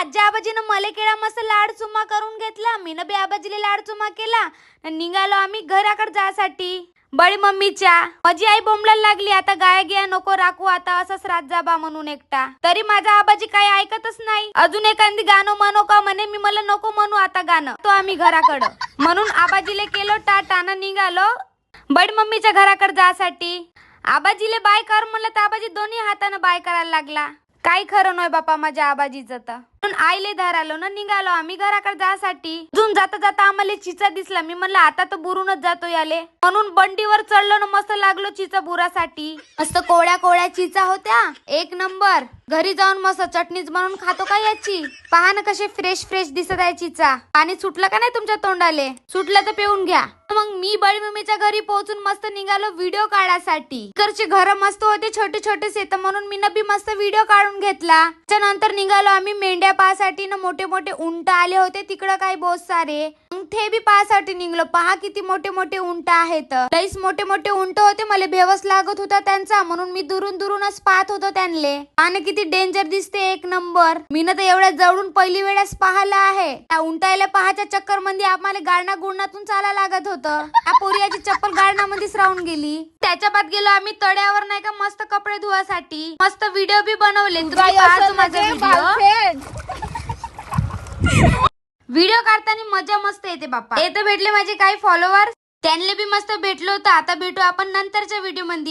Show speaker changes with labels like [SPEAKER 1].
[SPEAKER 1] आजी आबाजीनं मले केळा मस्त लाड चुमा करून घेतला, मीनं बी आबाजीले लाड चुमा केला. निघालो आम्ही घराकडे जासाठी. बडी मम्मीच्या माझी आई बोंबलायला लागली, आता गाय गिया नको राखू, आता असंच रात जा बा म्हणून एकटा. तरी माझा आबाजी काही ऐकतच नाही. अजून एखादी गाणं म्हणू का म्हणे, मी मला नको म्हणू आता गाणं, तो आम्ही घराकडं. म्हणून आबाजीले केलो टाटानं निघालो बडी मम्मीच्या घराकडे जासाठी. आबाजीले बाय कर म्हणलं तर आबाजी दोन्ही हातानं बाय करायला लागला. काही खरं नाही बापा माझ्या आबाजीचं तर. म्हणून आईले धरालो ना निघालो आम्ही घराकडे जासाठी. अजून जाता जाता आम्हाला चिचा दिसला. मी म्हणलं आता तर बुरूनच जातो याले, म्हणून बंडीवर चढलो ना मस्त लागलो चिचा बुरासाठी. मस्त कोळ्या कोळ्या चिचा होत्या, एक नंबर. घरी जाऊन मस्त चटणीच बनवून खातो का याची. पहा ना कसे फ्रेश फ्रेश दिसत आहे चिचा. पाणी सुटलं का नाही तुमच्या तोंडाले? सुटलं तर पिऊन घ्या. मग मी बडी मम्मीच्या घरी पोहोचून मस्त निघालो व्हिडिओ काढायसाठी. घरचे घर मस्त होते, छोटे छोटेच येतं, म्हणून मी बी मस्त व्हिडिओ काढून घेतला. त्यानंतर निघालो आम्ही मेंढ्या पाहासाठी ना. मोठे मोठे उंट आले होते तिकडं काही बहुत सारे, मग ते बी पाहासाठी निघलो. पहा किती मोठे मोठे उंट आहेत, लईच मोठे मोठे उंट होते. मला भेवच लागत होता त्यांचा, म्हणून मी दुरून दुरूनच पाहत होतो त्यांले. आणि किती डेंजर दिसते एक नंबर. मी ना तर एवढ्या जवळून पहिली वेळेस पाहिलं आहे. त्या उंटायला पाहाच्या चक्कर मध्ये आम्हाला गाडना गुडनातून चाला लागत होतं. त्या पोरियाची चप्पल गाडण्यामध्येच राहून गेली. त्याच्या बाद गेलो आम्ही तड्यावर नाही का मस्त कपडे धुवासाठी. मस्त व्हिडिओ बी बनवले. तुम्ही पाहा माझा व्हिडिओ काढताना मजा मस्त येते बाप्पा. येतं भेटले माझे काही फॉलोअर्स, त्यांना बी मस्त भेटलो होतं. आता भेटू आपण नंतरच्या व्हिडिओ मध्ये.